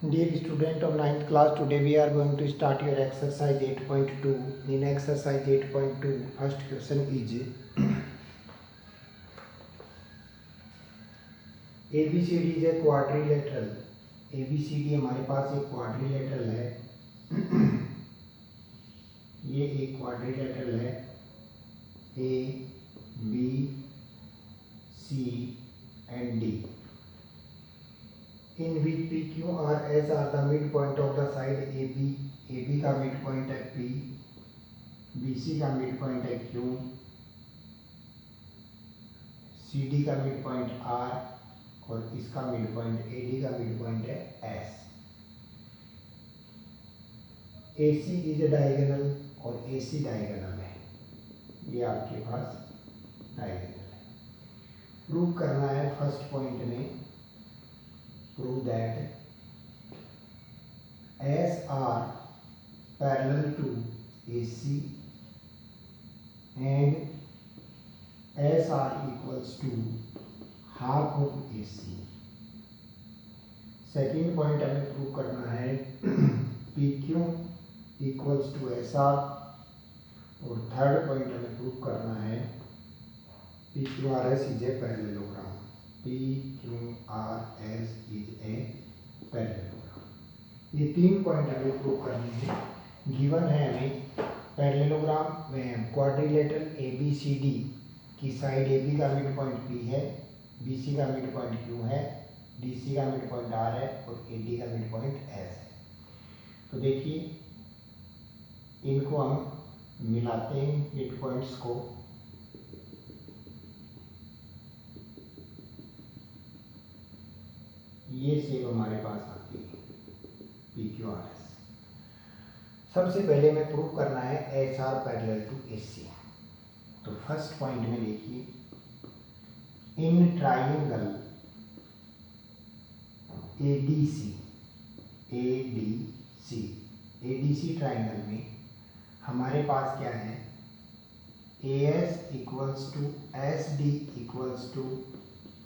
Dear student of ninth class, today we are going to start your exercise 8.2. In exercise 8.2, first question is ABCD is a quadrilateral. ABCD हमारे पास एक quadrilateral है. ये एक quadrilateral है. A, B, C and D. In which P, Q और S are the midpoint of the side AB. AB का midpoint है P, BC का midpoint है Q, CD का midpoint R और इसका midpoint AD का midpoint है S. AC is a diagonal और AC diagonal है. ये आपके पास diagonal है. प्रूव करना है फर्स्ट पॉइंट में. Prove that as are parallel to AC and as are equals to half of AC. Second point हमें प्रूव करना है PQ इक्वल्स टू SR और थर्ड पॉइंट हमें प्रूव करना है PQRS is a parallelogram. PQRS is a parallelogram. ये तीन point हमें प्रूव करने हैं. गिवन है हमें पैरेललोग्राम में क्वाड्रिलेटरल ABCD की साइड AB का मिड पॉइंट P है, BC का मिड पॉइंट Q है, DC का मिड पॉइंट R है और AD का मिड पॉइंट S है. तो देखिए इनको हम मिलाते हैं मिड पॉइंट्स को. ये शेप हमारे पास आती है PQRS. सबसे पहले में प्रूव करना है SR पैरेलल टू AC. तो फर्स्ट पॉइंट में देखिए इन ट्राइंगल ADC ट्राइंगल में हमारे पास क्या है AS equals to SD equals to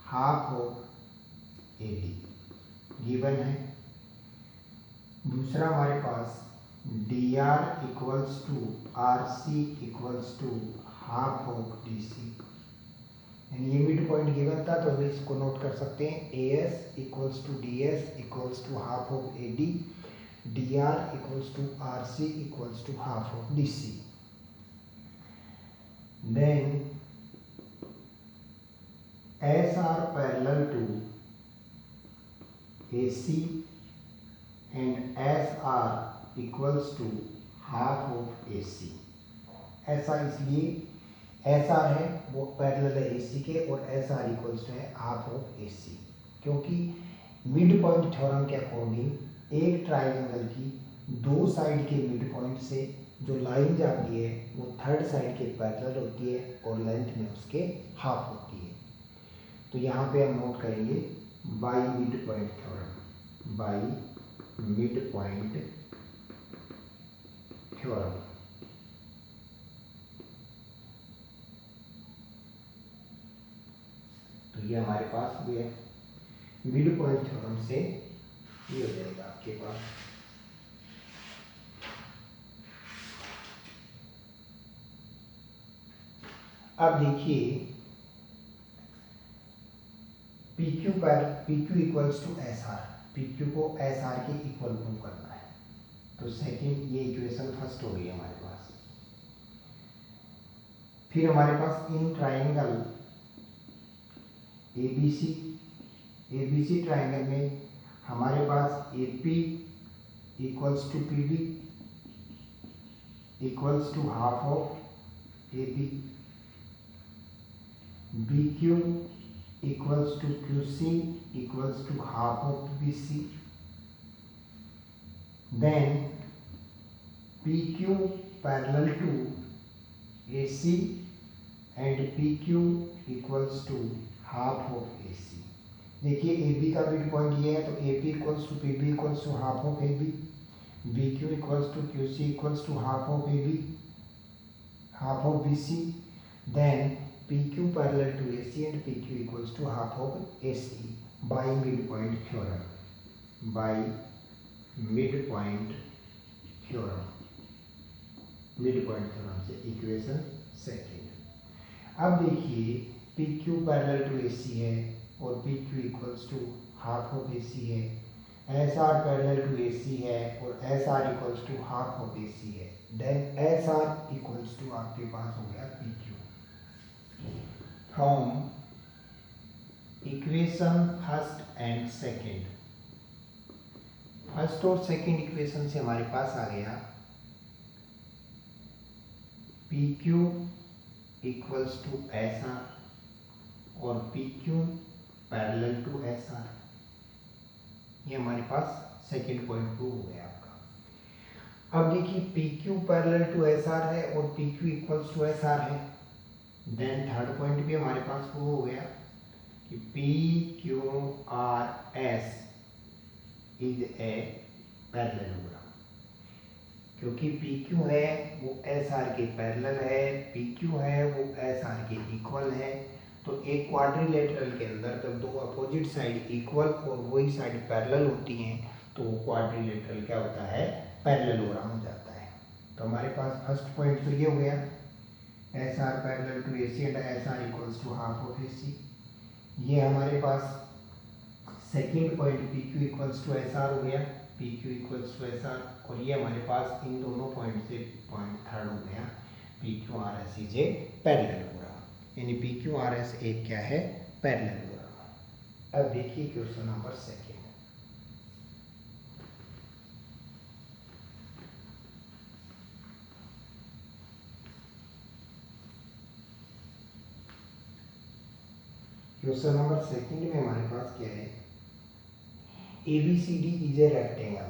half of AD given है. दूसरा हमारे पास DR equals to RC equals to half of DC. ये मिड पॉइंट गिवन था तो हम इसको नोट कर सकते हैं. AS equals to DS equals to half of AD, DR equals to RC equals to half of DC. Then SR parallel to AC and SR equals to half of AC. ऐसा इसलिए SR है वो parallel है AC के और SR equals to है half of AC, क्योंकि mid point theorem के अकॉर्डिंग एक ट्राइंगल की दो साइड के मिड पॉइंट से जो लाइन जाती है वो थर्ड साइड के पैरेलल होती है और लेंथ में उसके हाफ होती है. तो यहाँ पे हम नोट करेंगे by mid point theorem. By mid point theorem. तो ये हमारे पास भी है मिड पॉइंट थ्योरम से ये हो जाएगा आपके पास. अब देखिए PQ equals to SR. PQ को SR के इक्वल प्रूव करना है. तो सेकंड ये इक्वेशन फर्स्ट हो गई हमारे पास. फिर हमारे पास इन ट्राइंगल ABC ट्राइंगल में हमारे पास AP equals to PB equals to half of AB, BQ equals to QC equals to half of BC. Then PQ parallel to AC and PQ equals to half of AC. देखिए AB का mid point ये है तो AP equals to PB equals to half of AB, BQ equals to QC equals to half of AB, half of BC. Then PQ parallel to AC and PQ equals to half of AC by midpoint theorem. By mid point theorem से equation second. अब देखिए P Q parallel to A C है और P Q equals to half of A C है, S R parallel to A C है और S R equals to half of A C है, then S R equals to आपके पास हो गया P Q. From equation first and second, first और second equation से हमारे पास आ गया P Q equals to S R और P Q parallel to S R, ये हमारे पास सेकेंड पॉइंट प्रूव हो गया आपका। अब देखिए P Q parallel to S R है और P Q equals to S R है, देन थर्ड पॉइंट भी हमारे पास प्रूव हो गया कि P Q R S is a parallelogram, क्योंकि पी क्यू है वो एस आर के पैरेलल है, पी क्यू है वो एस आर के इक्वल है। तो एक क्वाड्रिलेटरल के अंदर जब दो अपोजिट साइड इक्वल और वही साइड पैरेलल होती हैं तो वो क्वाड्रिलेटरल क्या होता है, पैरेललोग्राम हो जाता है। तो हमारे पास फर्स्ट पॉइंट तो ये हो गया S R parallel to A C and S R equals to half of A C. ये हमारे पास second point P Q equals to S R हो गया, P Q equals to S R, और ये हमारे पास इन दोनों पॉइंट से पॉइंट थर्ड हो गया P Q R S is a parallelogram, यानी पी क्यू आर एस एक क्या है, पैरेललोग्राम। अब देखिए question number second. Question number second में हमारे पास क्या है, ABCD is a rectangle,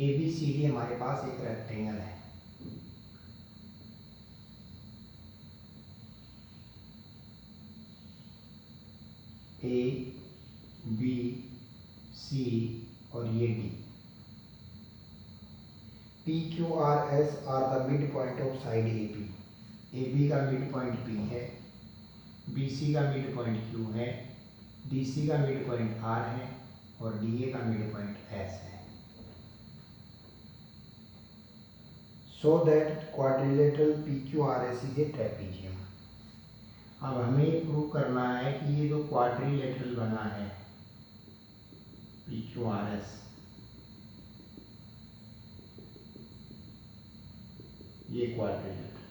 ABCD हमारे पास एक रेक्टेंगल है, A B C और ये D, P Q R S are the mid point of side AB, AB का मिड पॉइंट P है, BC का मिड पॉइंट Q है, DC का मिड पॉइंट R है और DA का मिड पॉइंट S है। So that quadrilateral PQRS is a trapezium. अब हमें प्रूव करना है कि ये जो क्वाड्रिलेटरल बना है PQRS, ये quadrilateral,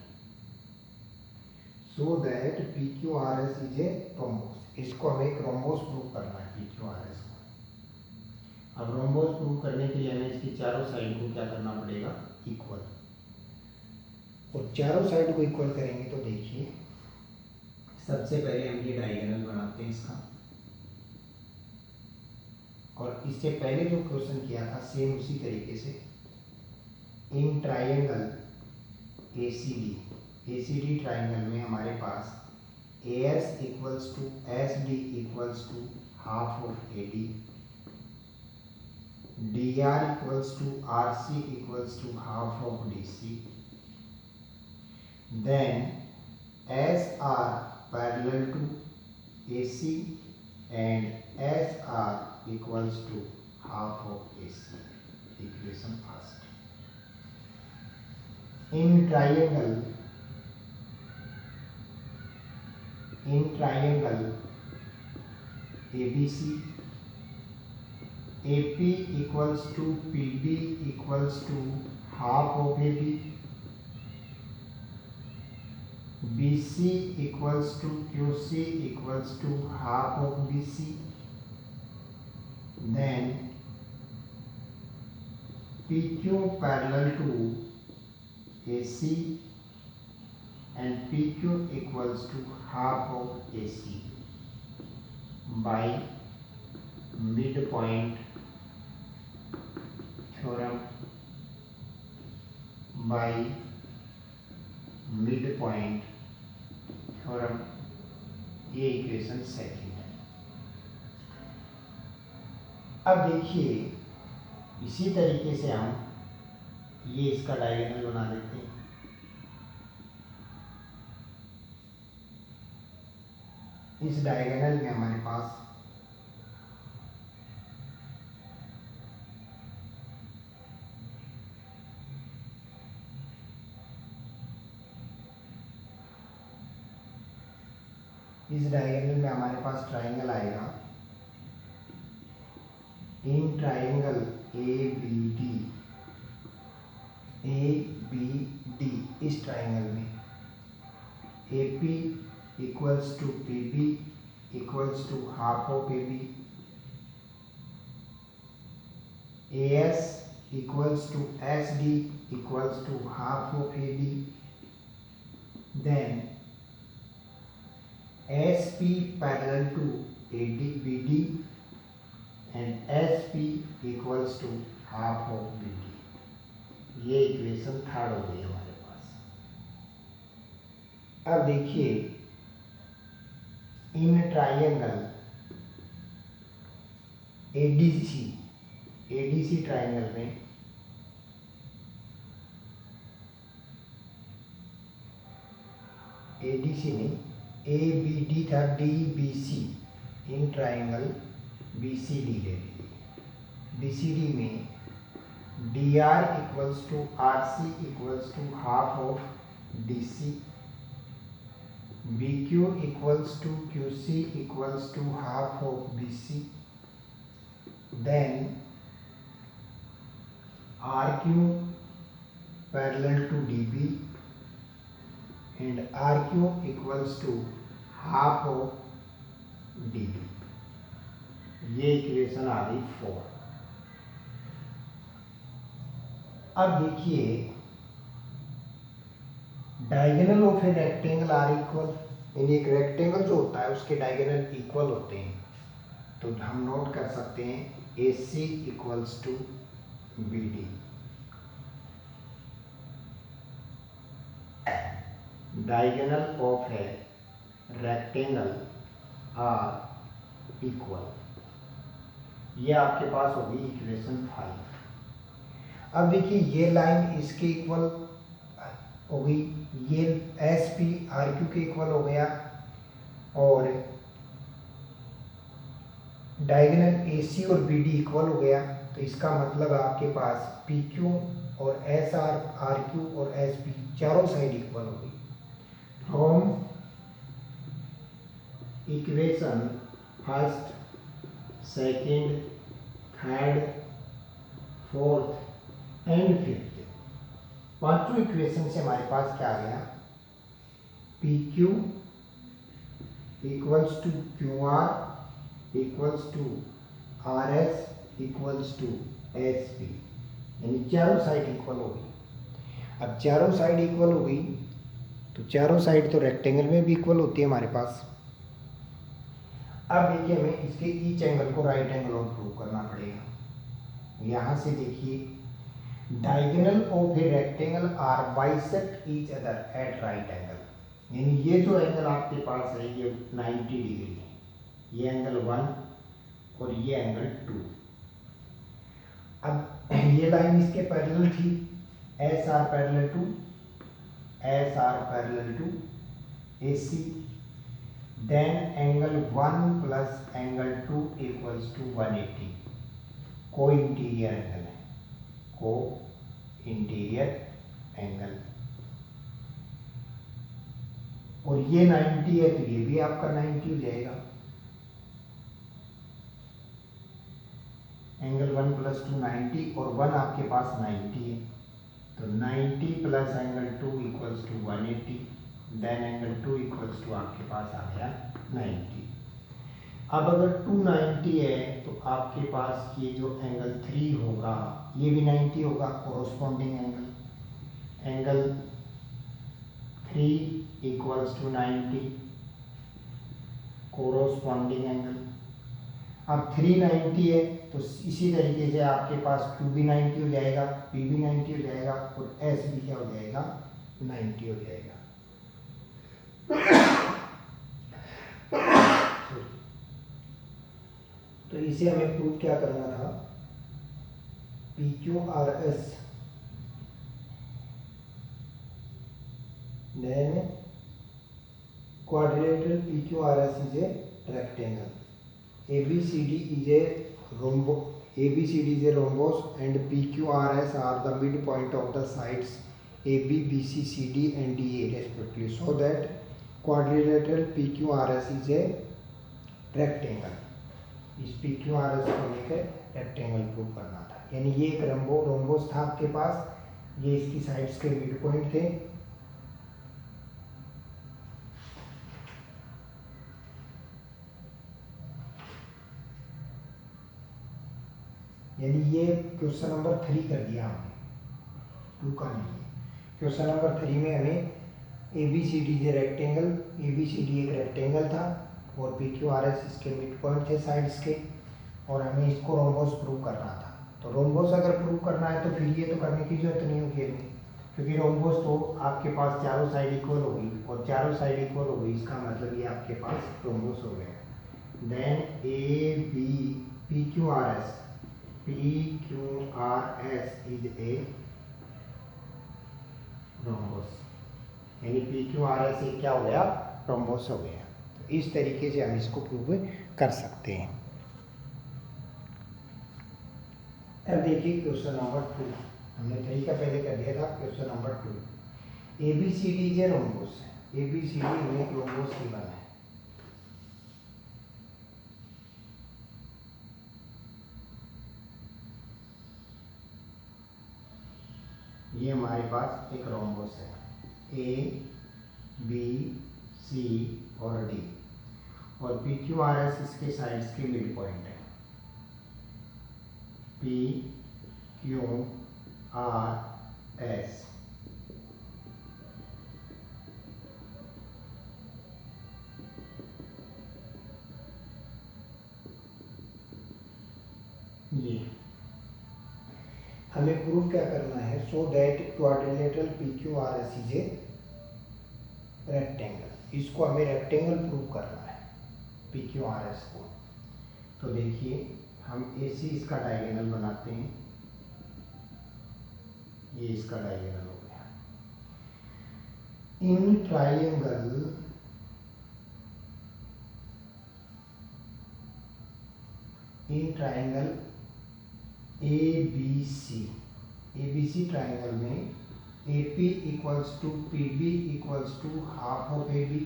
so that PQRS is a rhombus, इसको हमें एक रोम्बस प्रूव करना है PQRS को। अब रोम्बस प्रूव करने के लिए हमें इसकी चारों साइड को क्या करना पड़ेगा, इक्वल, और चारों साइड को इक्वल करेंगे तो देखिए सबसे पहले हम ये डायगोनल बनाते हैं इसका, और इससे पहले जो क्वेश्चन किया था सेम उसी तरीके से इन ट्राइंगल ACD ट्राइंगल में हमारे पास AS equals to SD equals to half of AD, DR equals to RC equals to half of DC, then SR parallel to AC and SR equals to half of AC, equation first. In triangle ABC, AP equals to PB equals to half of AB, BC equals to QC equals to half of BC, then PQ parallel to AC and PQ equals to half of AC by midpoint theorem, by midpoint theorem, ये equation second है। अब देखिए इसी तरीके से हम ये इसका डायगोनल बना देते हैं, इस डायगोनल में हमारे पास इस डायगोनल में हमारे पास ट्राइंगल आएगा, in triangle A B D, इस ट्राइंगल में AP equals to PB equals to half of AB, AS equals to SD equals to half of AD, then SP parallel to AD BD and SP equals to half of BD. ये equation third हो गई हमारे पास। अब देखिए in triangle ADC triangle में ADC नहीं, ABD था, DBC, इन ट्राइंगल BCD ले लीजिए। BCD में DR equals to RC equals to half of DC, BQ equals to QC equals to half of BC, then RQ parallel to DB and RQ equals to half of DB। ये equation आ गई 4। अब देखिए diagonal of a rectangle are equal, यानी एक rectangle जो होता है उसके डायगोनल इक्वल होते हैं, तो हम नोट कर सकते हैं AC equals to BD। Diagonal of a rectangle are equal, ये आपके पास होगी इक्वेशन 5। अब देखिए ये लाइन इसके इक्वल हो गई, ये SP RQ के इक्वल हो गया, और डायगोनल AC और BD इक्वल हो गया, तो इसका मतलब आपके पास PQ और SR RQ और SP चारों साइड इक्वल हो गई। From equation first, second, third, fourth and fifth, पांचों इक्वेशन से हमारे पास क्या आ गया, PQ equals to QR equals to RS equals to SP, यानी चारों साइड इक्वल हो गई। अब चारों साइड इक्वल हो गई तो चारों साइड तो रेक्टेंगल में भी इक्वल होती है हमारे पास। अब देखिए हमें इसके ईच एंगल को राइट एंगल और प्रूव करना पड़ेगा। यहाँ से देखिए diagonal of a rectangle are bisect each other at right angle, यानी ये जो एंगल आपके पास है ये 90 डिग्री है, ये एंगल 1 और ये एंगल 2। अब ये लाइन इसके पैरेलल थी, SR parallel to AC, then angle 1 plus angle 2 equals to 180, को इंटीरियर एंगल है, को इंटीरियर एंगल, और ये 90 है तो ये भी आपका 90 हो जाएगा। एंगल 1 प्लस 2 90 और 1 आपके पास 90 है, तो 90 plus angle 2 equals to 180, then angle 2 equals to आपके पास आ गया 90। अब अगर 290 है तो आपके पास ये जो एंगल 3 होगा ये भी 90 होगा, corresponding angle 3 equals to 90 corresponding angle. अब 390 है तो इसी तरीके से आपके पास Q भी 90 हो जाएगा, P भी 90 हो जाएगा और S भी क्या हो जाएगा, 90 हो जाएगा। तो इसे हमें प्रूव क्या करना था, PQRS then quadrilateral PQRS is a rectangle, ABCD is a rhombus and PQRS are the midpoint of the sides AB, BC, CD and DA respectively, so that quadrilateral P Q R S is a rectangle. इस P Q R S को लेकर rectangle prove करना था। यानी ये एक rhombus था आपके पास, ये इसकी साइड्स के मिड पॉइंट थे। यानी ये क्वेश्चन नंबर 3 कर दिया हमने, 2 का नहीं है। क्वेश्चन नंबर 3 में हमें A B C D rectangle, A B C D एक रेक्टेंगल था और पी क्यू आर एस इसके मिड पॉइंट थे साइड्स के, और हमें इसको रोम्बोस प्रूव करना था। तो रोम्बोस अगर प्रूव करना है तो फिर ये तो करने की जरूरत नहीं होगी हमें, क्योंकि रोम्बोस तो आपके पास चारों साइड इक्वल होगी, और चारों साइड इक्वल होगी इसका मतलब ये आपके पास रोम्बोस हो गया। Then A B P Q R S is a rhombus, यानी पी क्यू आर एस क्या हो गया, रोम्बोस हो गया। तो इस तरीके से हम इसको प्रूव कर सकते हैं। अब देखिए क्वेश्चन नंबर 2, हमने 3 का पहले कर दिया था। Question number 2, A B C D J rhombus है, ए बी सी डी में एक रोम्बोस की बना है। ये हमारे पास एक रोम्बोस है, ए बी सी और डी, और पी क्यू आर एस इसके साइड्स के मिड पॉइंट है। पी क्यू आर एस ये हमें प्रूव क्या करना है, so that quadrilateral P Q R S is a rectangle. इसको हमें रेक्टेंगल प्रूव करना है पी क्यू आर एस को। तो देखिए हम ए सी इसका डायगोनल बनाते हैं, ये इसका डायगोनल हो गया। In triangle A B C triangle में A P equals to P B equals to half of A B,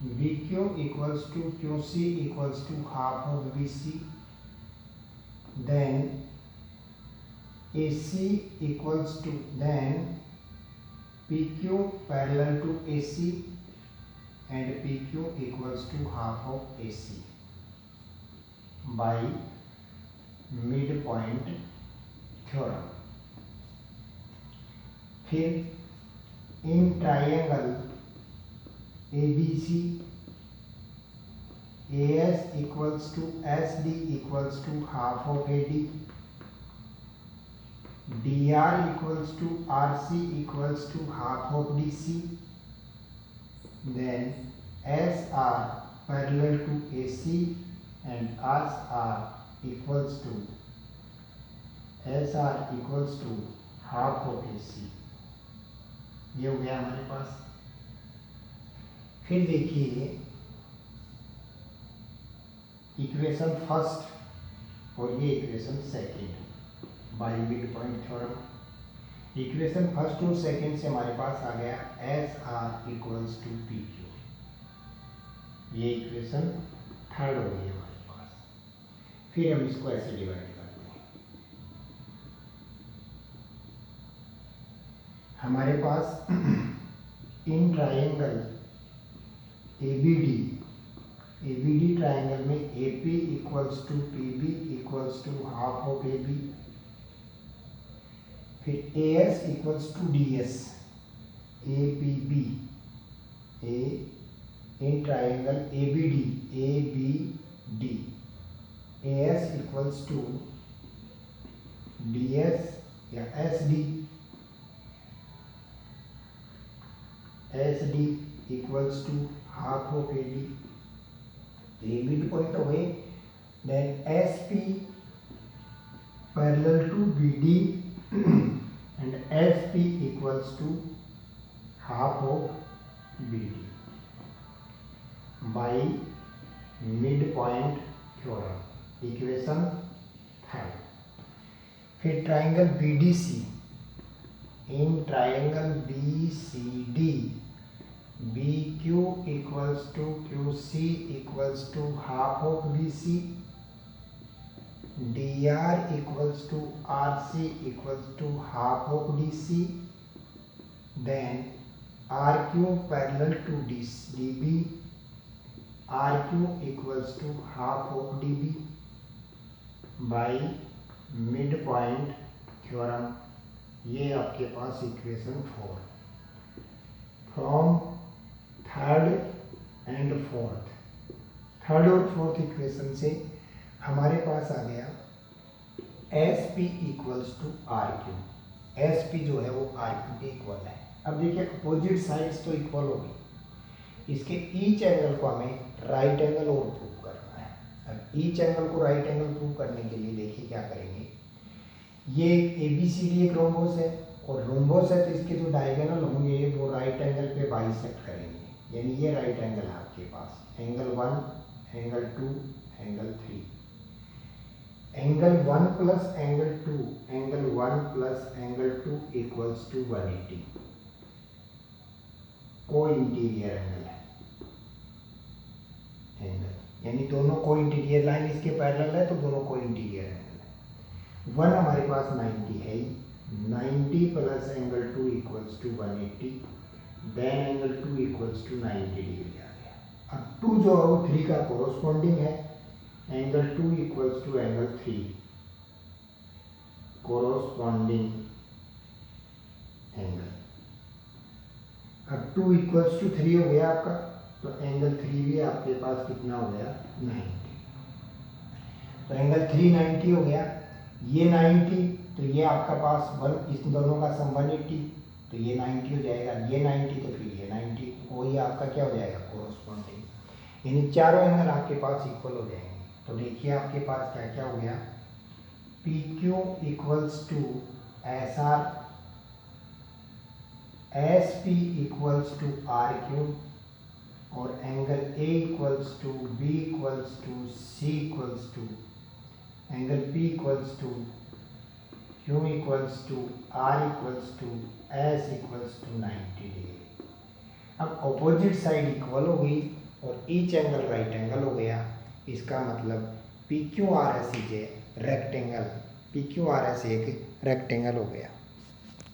B Q equals to Q C equals to half of B C, then A C equals to, then P Q parallel to A C and PQ equals to half of AC by midpoint theorem। फिर इन triangle ABC AS equals to SD equals to half of AD, DR equals to RC equals to half of DC, then SR parallel to AC and SR equals to half of AC। ये हो गया हमारे पास। फिर देखिए equation first और ये equation second by mid point theorem. Equation first और सेकेंड से हमारे पास आ गया S R equals to P Q, ये इक्वेशन थर्ड हो गई हमारे पास। फिर हम इसको ऐसे डिवाइड करते हैं, हमारे पास इन ट्राइंगल एबीडी ट्राइंगल में A P equals to P B equals to half of A B, फिर A S equals to D S, A P B A in triangle A B D A S equals to D S या S D equals to half of A D, ये mid point हो गए। Then S P parallel to B D and SP equals to half of BD by midpoint theorem, equation third. फिर triangle BDC, in triangle BCD B Q equals to Q C equals to half of B C, D R equals to R C equals to half of D C, then R Q parallel to D B, R Q equals to half of D B by mid point theorem. ये आपके पास equation 4 from third and fourth. Third और fourth equation से हमारे पास आ गया S P equals to R Q. S P जो है वो आर क्यू के इक्वल है। अब देखिए अपोजिट साइड्स तो इक्वल होगी, इसके ईच एंगल को हमें राइट एंगल और प्रूव करना है। अब ईच एंगल को राइट एंगल प्रूव करने के लिए देखिए क्या करेंगे, ये ए बी सी डी एक रोम्बोस है और रोम्बोस है तो इसके जो डायगोनल होंगे वो राइट एंगल पे बाइसेक्ट करेंगे, यानी ये राइट एंगल है आपके पास, angle 1, angle 2, angle 3। Angle 1 plus angle 2, angle 1 plus angle 2 equals to 180, को इंटीरियर एंगल है एंगल, यानी दोनों को इंटीरियर लाइन इसके पैरेलल है तो दोनों को इंटीरियर एंगल है। 1 हमारे पास 90 है, 90 plus angle 2 equals to 180, then angle 2 equals to 90 degree आ गया। अब 2 जो है वो 3 का कोरोस्पॉन्डिंग है, angle 2 equals to angle 3 corresponding angle. अब 2 इक्वल्स टू 3 हो गया आपका, तो एंगल 3 भी आपके पास कितना हो गया 90, तो एंगल 3 90 हो गया। ये 90 तो ये आपका पास 1, इस दोनों का सम 180, तो ये 90 हो जाएगा, ये 90 तो फिर ये 90, वही आपका क्या हो जाएगा कोरोस्पॉन्डिंग, यानी चारों एंगल आपके पास इक्वल हो जाएंगे। तो देखिए आपके पास क्या क्या हो गया, P Q equals to S R, S P equals to R Q, और angle A equals to B equals to C equals to angle P equals to Q equals to R equals to S equals to 90 degree. अब opposite side equal हो गई और each angle right angle हो गया, इसका मतलब P Q R S is a rectangle, P Q R S एक rectangle हो गया।